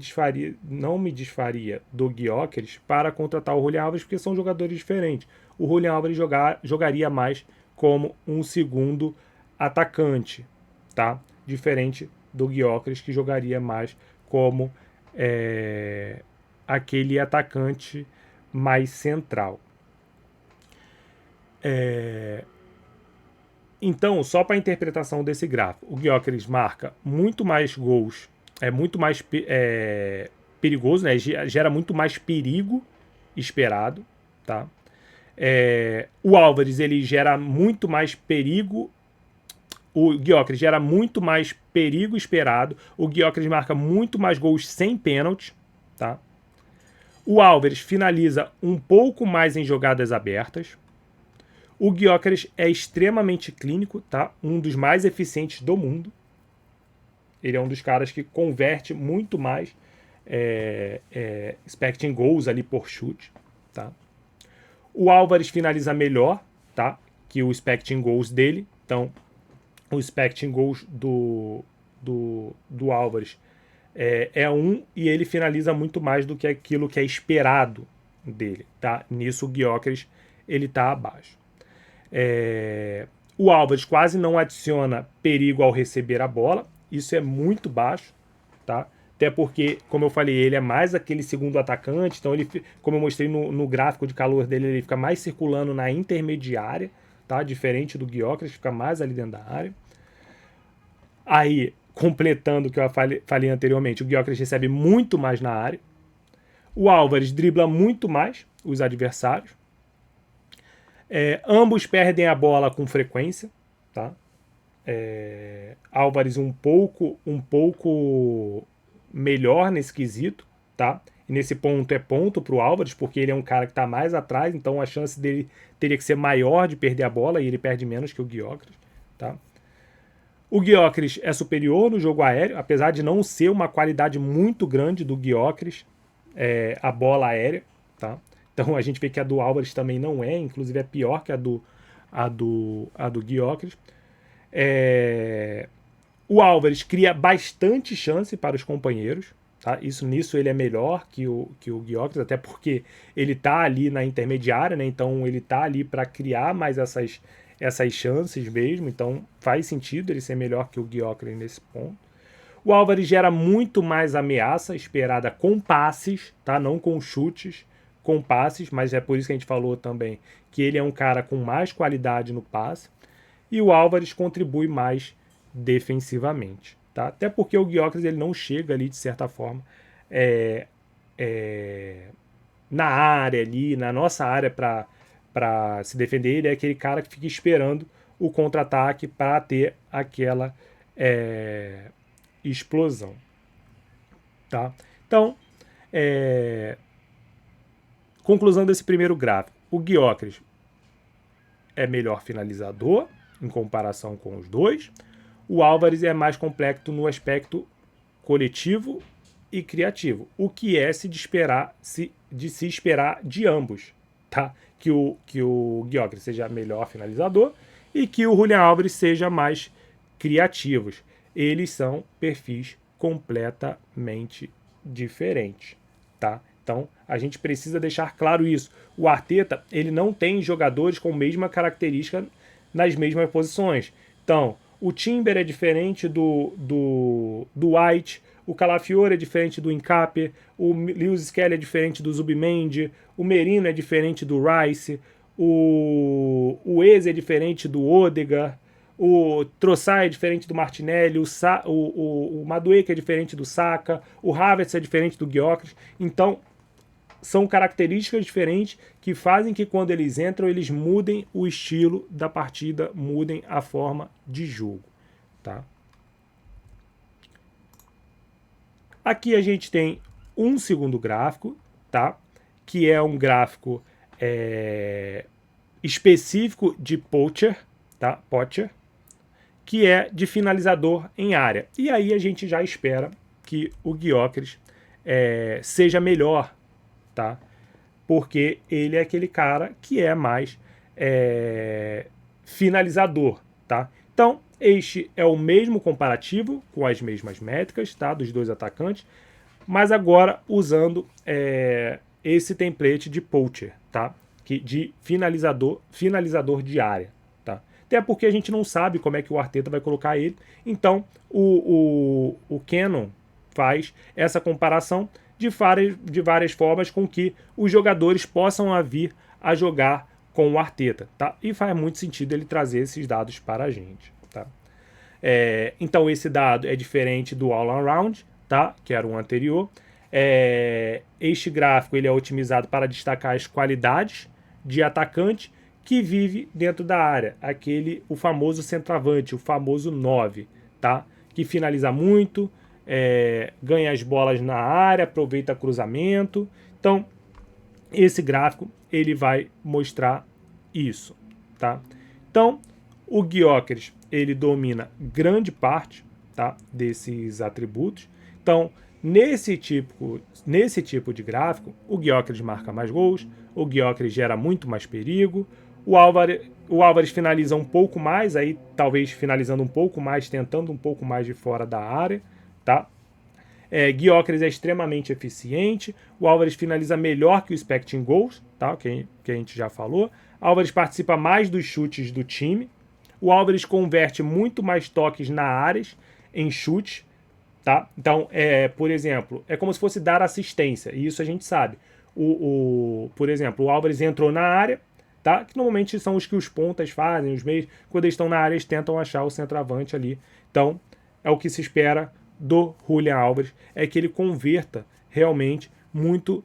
desfaria do Gyökeres para contratar o Julian Álvares, porque são jogadores diferentes. O Julian Álvares jogaria mais como um segundo atacante, tá? Diferente do Gyökeres, que jogaria mais como aquele atacante mais central. Então, só para a interpretação desse gráfico, o Gyökeres marca muito mais gols, é muito mais perigoso, né? Gera muito mais perigo esperado, tá? O Álvares, ele gera muito mais perigo. O Gyökeres gera muito mais perigo esperado. O Gyökeres marca muito mais gols sem pênalti, tá? O Álvares finaliza um pouco mais em jogadas abertas. O Gyökeres é extremamente clínico, tá? Um dos mais eficientes do mundo. Ele é um dos caras que converte muito mais expecting goals ali por chute, tá? O Álvares finaliza melhor, tá? Que o expecting goals dele. Então, o expecting goals do Álvares é 1 e ele finaliza muito mais do que aquilo que é esperado dele, tá? Nisso o Gyökeres ele tá abaixo. O Álvares quase não adiciona perigo ao receber a bola, isso é muito baixo, tá? Até porque, como eu falei, ele é mais aquele segundo atacante, então ele, como eu mostrei no gráfico de calor dele, ele fica mais circulando na intermediária, tá? Diferente do Gyökeres, fica mais ali dentro da área. Aí, completando o que eu falei anteriormente, o Gyökeres recebe muito mais na área. O Álvares dribla muito mais os adversários. Ambos perdem a bola com frequência, tá? Álvares um pouco melhor nesse quesito, tá? E nesse ponto é ponto para o Álvares, porque ele é um cara que está mais atrás, então a chance dele teria que ser maior de perder a bola e ele perde menos que o Gyökeres, tá? O Gyökeres é superior no jogo aéreo, apesar de não ser uma qualidade muito grande do Gyökeres, a bola aérea, tá? Então a gente vê que a do Álvares também não é, inclusive é pior que a do Gyökeres. O Álvares cria bastante chance para os companheiros, tá? Nisso ele é melhor que o Gyökeres, até porque ele tá ali na intermediária, né? Então ele tá ali para criar mais essas chances mesmo, então faz sentido ele ser melhor que o Gyökeres nesse ponto. O Álvares gera muito mais ameaça esperada com passes, tá? Não com chutes, com passes, mas é por isso que a gente falou também que ele é um cara com mais qualidade no passe. E o Álvares contribui mais defensivamente, tá? Até porque o Gyökeres ele não chega ali, de certa forma, na área ali, na nossa área para se defender. Ele é aquele cara que fica esperando o contra-ataque para ter aquela explosão, tá? Então, conclusão desse primeiro gráfico, o Gyökeres é melhor finalizador em comparação com os dois. O Álvares é mais complexo no aspecto coletivo e criativo, o que é de se esperar de ambos, tá? Que o Gyökeres seja melhor finalizador e que o Julián Álvares seja mais criativos. Eles são perfis completamente diferentes, tá? Então, a gente precisa deixar claro isso. O Arteta, ele não tem jogadores com a mesma característica nas mesmas posições. Então, o Timber é diferente do White, o Calafiori é diferente do Nkapé, o Lewis Skelly é diferente do Zubimendi, o Merino é diferente do Rice, o Eze é diferente do Odegaard, o Trossard é diferente do Martinelli, o Madueke é diferente do Saka, o Havertz é diferente do Gyökeres. Então, são características diferentes que fazem que quando eles entram, eles mudem o estilo da partida, mudem a forma de jogo, tá? Aqui a gente tem um segundo gráfico, tá? Que é um gráfico específico de Poacher, tá? Poacher, que é de finalizador em área. E aí a gente já espera que o Gyökeres seja melhor, tá? Porque ele é aquele cara que é mais finalizador, tá? Então, este é o mesmo comparativo, com as mesmas métricas, tá? Dos dois atacantes, mas agora usando esse template de poacher, tá? De finalizador de área, tá? Até porque a gente não sabe como é que o Arteta vai colocar ele, então o Cannon faz essa comparação de várias formas com que os jogadores possam vir a jogar com o Arteta, tá? E faz muito sentido ele trazer esses dados para a gente, tá? Então esse dado é diferente do All Around, tá? Que era o anterior. Este gráfico ele é otimizado para destacar as qualidades de atacante que vive dentro da área, o famoso centroavante, o famoso 9, tá? Que finaliza muito, ganha as bolas na área, aproveita cruzamento. Então, esse gráfico ele vai mostrar isso, tá? Então, o Gyökeres ele domina grande parte, tá, desses atributos. Então, nesse tipo de gráfico, o Gyökeres marca mais gols, o Gyökeres gera muito mais perigo, O Álvares finaliza um pouco mais, aí talvez finalizando um pouco mais, tentando um pouco mais de fora da área, tá? Gyökeres é extremamente eficiente. O Álvares finaliza melhor que o expecting goals, tá? Que a gente já falou. Álvares participa mais dos chutes do time. O Álvares converte muito mais toques na áreas em chute, tá? Então, por exemplo, é como se fosse dar assistência, e isso a gente sabe. Por exemplo, o Álvares entrou na área, tá? Que normalmente são os que os pontas fazem, os meios, quando eles estão na área, eles tentam achar o centroavante ali. Então, é o que se espera do Julián Álvares, é que ele converta realmente muito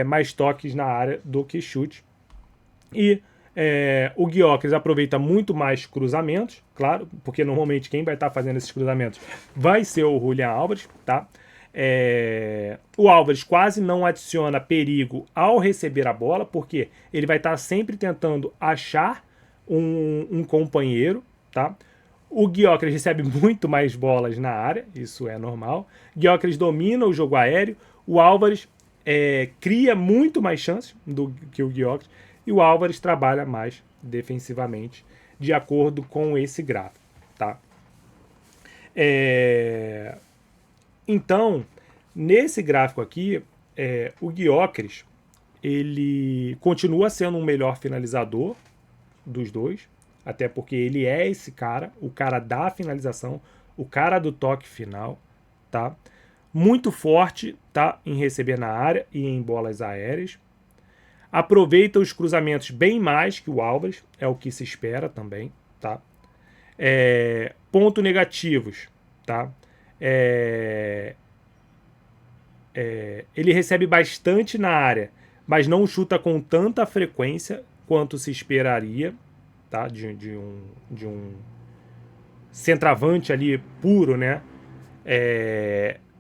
mais toques na área do que chute. E o Gyökeres aproveita muito mais cruzamentos, claro, porque normalmente quem vai estar fazendo esses cruzamentos vai ser o Julián Álvares, tá? O Álvares quase não adiciona perigo ao receber a bola, porque ele vai estar sempre tentando achar um companheiro, tá? O Gyökeres recebe muito mais bolas na área, isso é normal. Gyökeres domina o jogo aéreo. O Álvares cria muito mais chances do que o Gyökeres. E o Álvares trabalha mais defensivamente, de acordo com esse gráfico. Tá? Então, nesse gráfico aqui, o Gyökeres ele continua sendo um melhor finalizador dos dois, até porque ele é esse cara, o cara da finalização, o cara do toque final, tá? Muito forte, tá? Em receber na área e em bolas aéreas. Aproveita os cruzamentos bem mais que o Álvares, é o que se espera também, tá? Ponto negativos, tá? Ele recebe bastante na área, mas não chuta com tanta frequência quanto se esperaria, tá? De um centroavante ali puro, né?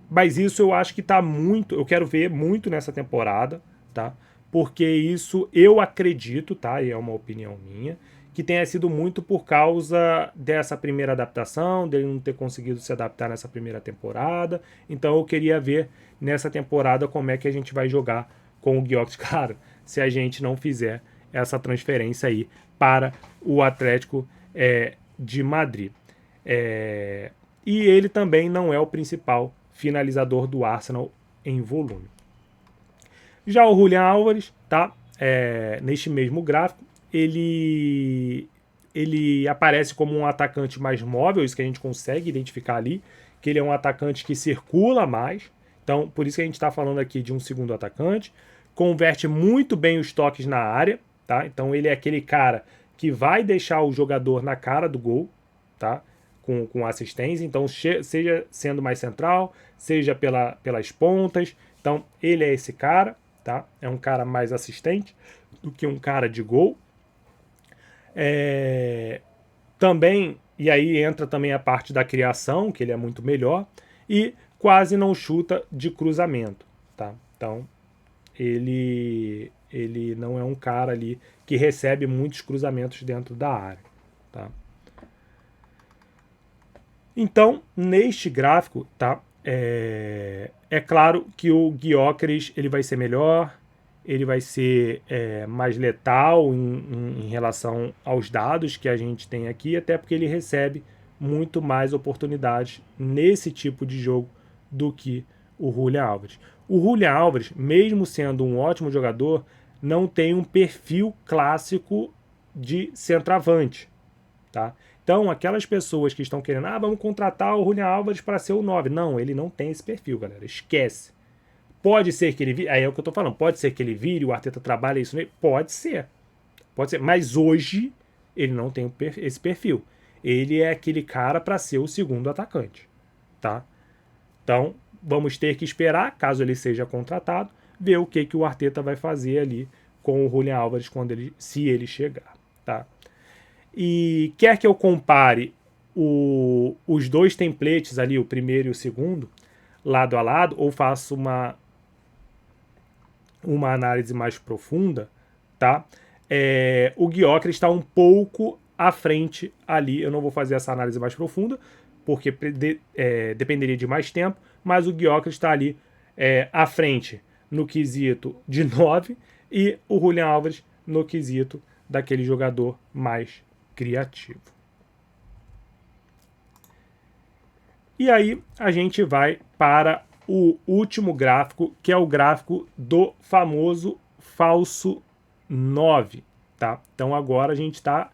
Mas isso eu acho que tá muito. Eu quero ver muito nessa temporada, tá? Porque isso eu acredito, tá? E é uma opinião minha, que tenha sido muito por causa dessa primeira adaptação, dele não ter conseguido se adaptar nessa primeira temporada. Então eu queria ver nessa temporada como é que a gente vai jogar com o Gyökeres, claro, se a gente não fizer essa transferência aí para o Atlético de Madrid. E ele também não é o principal finalizador do Arsenal em volume. Já o Julián Álvares, tá? Neste mesmo gráfico, ele aparece como um atacante mais móvel, isso que a gente consegue identificar ali, que ele é um atacante que circula mais. Então, por isso que a gente está falando aqui de um segundo atacante. Converte muito bem os toques na área, tá? Então, ele é aquele cara que vai deixar o jogador na cara do gol, tá? Com assistência. Então, seja sendo mais central, seja pelas pontas. Então, ele é esse cara, tá? É um cara mais assistente do que um cara de gol. Também, e aí entra também a parte da criação, que ele é muito melhor, e quase não chuta de cruzamento, tá? Então, ele não é um cara ali que recebe muitos cruzamentos dentro da área, tá? Então, neste gráfico, tá? É claro que o Gyökeres ele vai ser melhor, ele vai ser mais letal em relação aos dados que a gente tem aqui, até porque ele recebe muito mais oportunidades nesse tipo de jogo do que o Julián Álvares. O Julián Álvares, mesmo sendo um ótimo jogador, não tem um perfil clássico de centroavante, tá? Então, aquelas pessoas que estão querendo, vamos contratar o Julián Álvares para ser o 9. Não, ele não tem esse perfil, galera. Esquece. Pode ser que ele vire, aí é o que eu tô falando, pode ser que ele vire, o Arteta trabalha isso nele, pode ser, mas hoje ele não tem esse perfil. Ele é aquele cara para ser o segundo atacante, tá? Então, vamos ter que esperar, caso ele seja contratado, ver o que o Arteta vai fazer ali com o Julián Álvares se ele chegar, tá? E quer que eu compare os dois templates ali, o primeiro e o segundo, lado a lado, ou faço uma análise mais profunda, tá? O Gyökeres está um pouco à frente ali. Eu não vou fazer essa análise mais profunda, porque dependeria de mais tempo, mas o Gyökeres está ali à frente no quesito de 9 e o Julián Álvares no quesito daquele jogador mais criativo. E aí a gente vai para o último gráfico, que é o gráfico do famoso falso 9. Tá? Então agora a gente está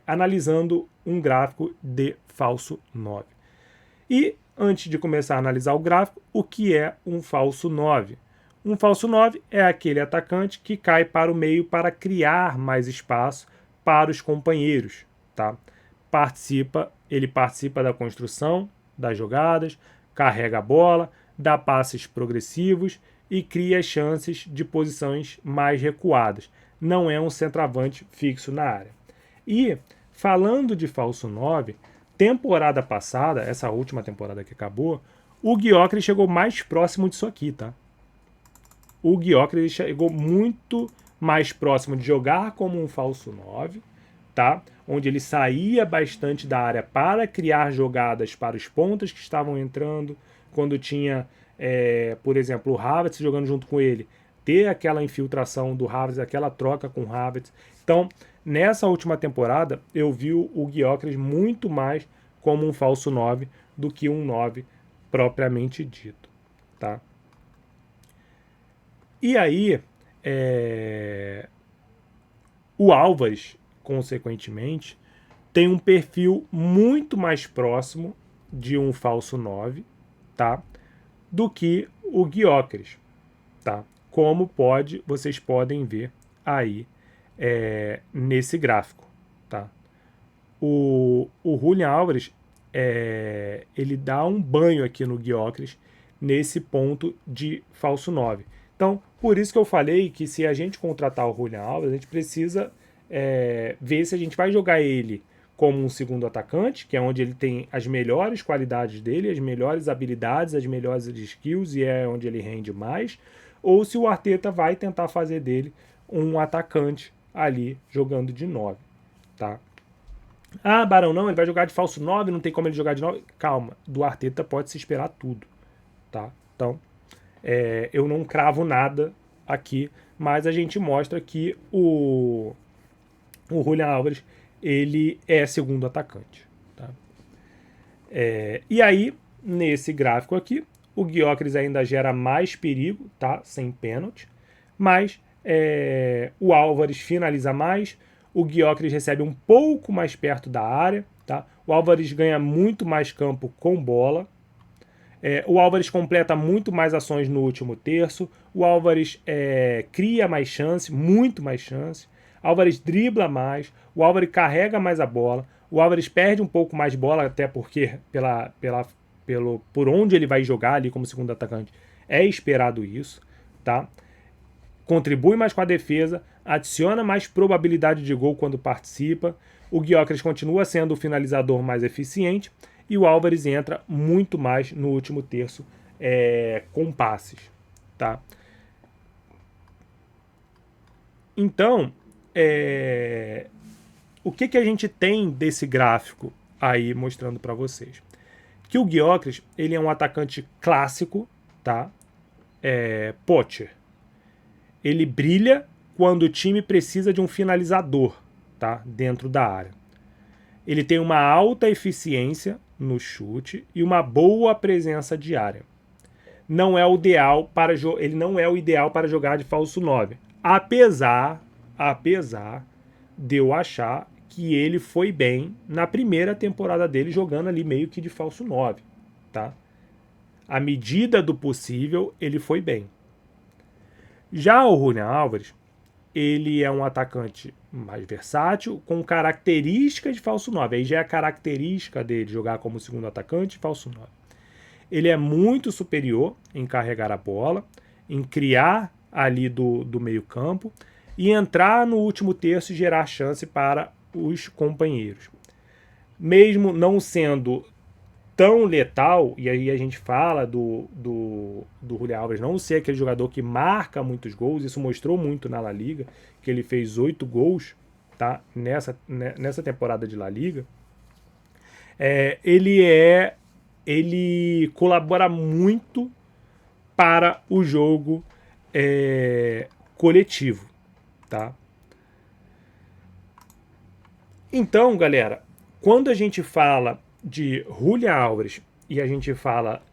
analisando um gráfico de falso 9. E antes de começar a analisar o gráfico, o que é um falso 9? Um falso 9 é aquele atacante que cai para o meio para criar mais espaço para os companheiros. Tá? Ele participa da construção das jogadas, carrega a bola, dá passes progressivos e cria chances de posições mais recuadas. Não é um centroavante fixo na área. E, falando de falso 9, temporada passada, essa última temporada que acabou, o Gyökeres chegou mais próximo disso aqui, tá? O Gyökeres chegou muito mais próximo de jogar como um falso 9, tá? Onde ele saía bastante da área para criar jogadas para os pontas que estavam entrando, quando tinha, por exemplo, o Havertz jogando junto com ele, ter aquela infiltração do Havertz, aquela troca com o Havertz. Então, nessa última temporada, eu vi o Gyökeres muito mais como um falso 9 do que um 9 propriamente dito, tá? E aí, o Álvares, consequentemente, tem um perfil muito mais próximo de um falso 9, tá? Do que o Gyökeres, tá? Como vocês podem ver aí nesse gráfico, tá? O Julian Álvares, ele dá um banho aqui no Gyökeres nesse ponto de falso 9. Então, por isso que eu falei que se a gente contratar o Julian Álvares, a gente precisa ver se a gente vai jogar ele como um segundo atacante, que é onde ele tem as melhores qualidades dele, as melhores habilidades, as melhores skills e é onde ele rende mais, ou se o Arteta vai tentar fazer dele um atacante ali jogando de 9, tá? Ah, Barão, não, ele vai jogar de falso 9, não tem como ele jogar de 9. Calma, do Arteta pode se esperar tudo, tá? Então, eu não cravo nada aqui, mas a gente mostra que o Julian Álvares, ele é segundo atacante. Tá? E aí, nesse gráfico aqui, o Gyökeres ainda gera mais perigo, tá? Sem pênalti, mas o Álvares finaliza mais, o Gyökeres recebe um pouco mais perto da área, tá? O Álvares ganha muito mais campo com bola, o Álvares completa muito mais ações no último terço, o Álvares cria mais chance, muito mais chance, o Álvares dribla mais, o Álvares carrega mais a bola, o Álvares perde um pouco mais de bola, até porque por onde ele vai jogar ali como segundo atacante é esperado isso, tá? Contribui mais com a defesa, adiciona mais probabilidade de gol quando participa, o Gyökeres continua sendo o finalizador mais eficiente e o Álvares entra muito mais no último terço com passes, tá? Então, o que a gente tem desse gráfico aí mostrando para vocês? Que o Gyökeres, ele é um atacante clássico, tá? Poacher. Ele brilha quando o time precisa de um finalizador, tá? Dentro da área. Ele tem uma alta eficiência no chute e uma boa presença de área. Ele não é o ideal para jogar de falso 9. Apesar de eu achar que ele foi bem na primeira temporada dele jogando ali meio que de falso 9, tá? À medida do possível, ele foi bem. Já o Julian Álvares, ele é um atacante mais versátil, com características de falso 9. Aí já é a característica dele jogar como segundo atacante falso 9. Ele é muito superior em carregar a bola, em criar ali do meio campo e entrar no último terço e gerar chance para os companheiros. Mesmo não sendo tão letal, e aí a gente fala do Julian Álvares não ser aquele jogador que marca muitos gols, isso mostrou muito na La Liga, que ele fez 8 gols, tá? Nessa temporada de La Liga. Ele colabora muito para o jogo coletivo, tá? Então, galera, quando a gente fala de Julian Álvares e a gente fala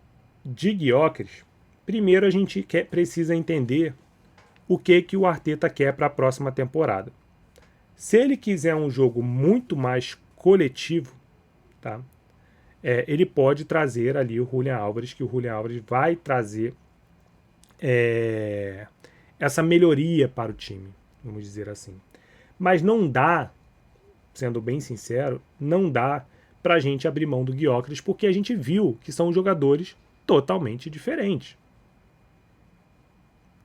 de Gyökeres, primeiro a gente precisa entender o que o Arteta quer para a próxima temporada. Se ele quiser um jogo muito mais coletivo, tá? Ele pode trazer ali o Julian Álvares, que o Julian Álvares vai trazer essa melhoria para o time, vamos dizer assim. Mas não dá, sendo bem sincero, não dá para a gente abrir mão do Gyökeres, porque a gente viu que são jogadores totalmente diferentes.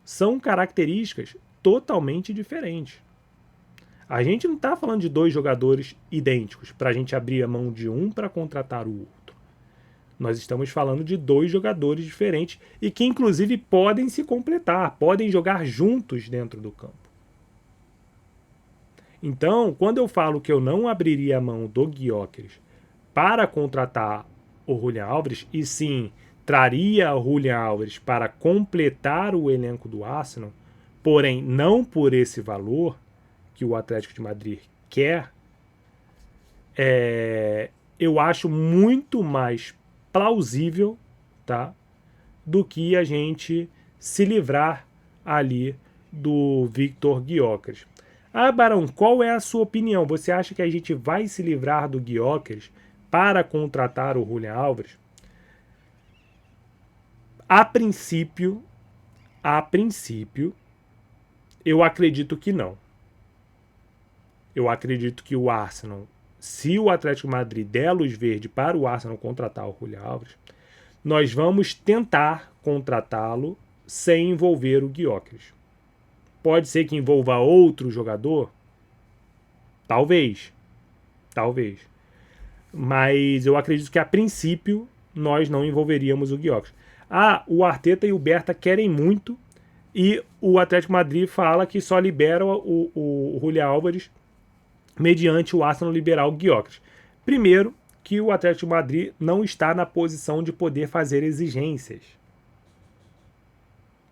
São características totalmente diferentes. A gente não está falando de dois jogadores idênticos para a gente abrir a mão de um para contratar o outro. Nós estamos falando de dois jogadores diferentes e que inclusive podem se completar, podem jogar juntos dentro do campo. Então, quando eu falo que eu não abriria a mão do Gyökeres para contratar o Julian Álvares, e sim traria o Julian Álvares para completar o elenco do Arsenal, porém não por esse valor que o Atlético de Madrid quer, eu acho muito mais plausível, tá, do que a gente se livrar ali do Victor Gyökeres. Ah, Barão, qual é a sua opinião? Você acha que a gente vai se livrar do Gyökeres para contratar o Julian Álvares? A princípio, eu acredito que não. Eu acredito que o Arsenal, se o Atlético de Madrid der a luz verde para o Arsenal contratar o Julian Álvares, nós vamos tentar contratá-lo sem envolver o Gyökeres. Pode ser que envolva outro jogador? Talvez. Talvez. Mas eu acredito que a princípio nós não envolveríamos o Gyökeres. Ah, o Arteta e o Berta querem muito e o Atlético de Madrid fala que só libera o Julian Álvares mediante o Arsenal liberar o Gyökeres. Primeiro, que o Atlético de Madrid não está na posição de poder fazer exigências.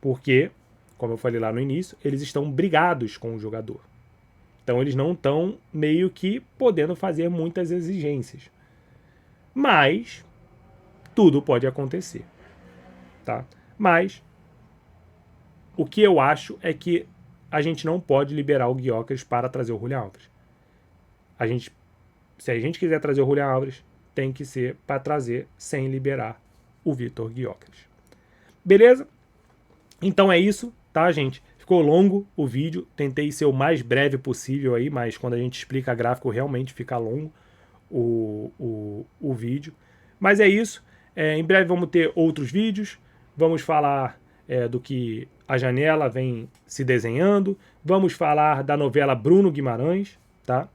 Porque, como eu falei lá no início, eles estão brigados com o jogador. Então eles não estão meio que podendo fazer muitas exigências. Mas tudo pode acontecer. Tá? Mas o que eu acho é que a gente não pode liberar o Gyökeres para trazer o Julian Álvares. Se a gente quiser trazer o Julian Álvares, tem que ser para trazer sem liberar o Victor Gyökeres. Beleza? Então é isso, tá, gente? Ficou longo o vídeo, tentei ser o mais breve possível aí, mas quando a gente explica gráfico realmente fica longo o vídeo. Mas é isso, em breve vamos ter outros vídeos, vamos falar do que a janela vem se desenhando, vamos falar da novela Bruno Guimarães, tá?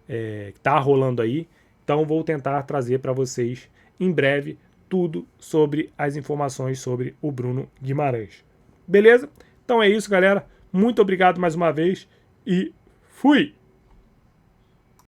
Que tá rolando aí, então vou tentar trazer para vocês em breve tudo sobre as informações sobre o Bruno Guimarães. Beleza? Então é isso, galera. Muito obrigado mais uma vez e fui!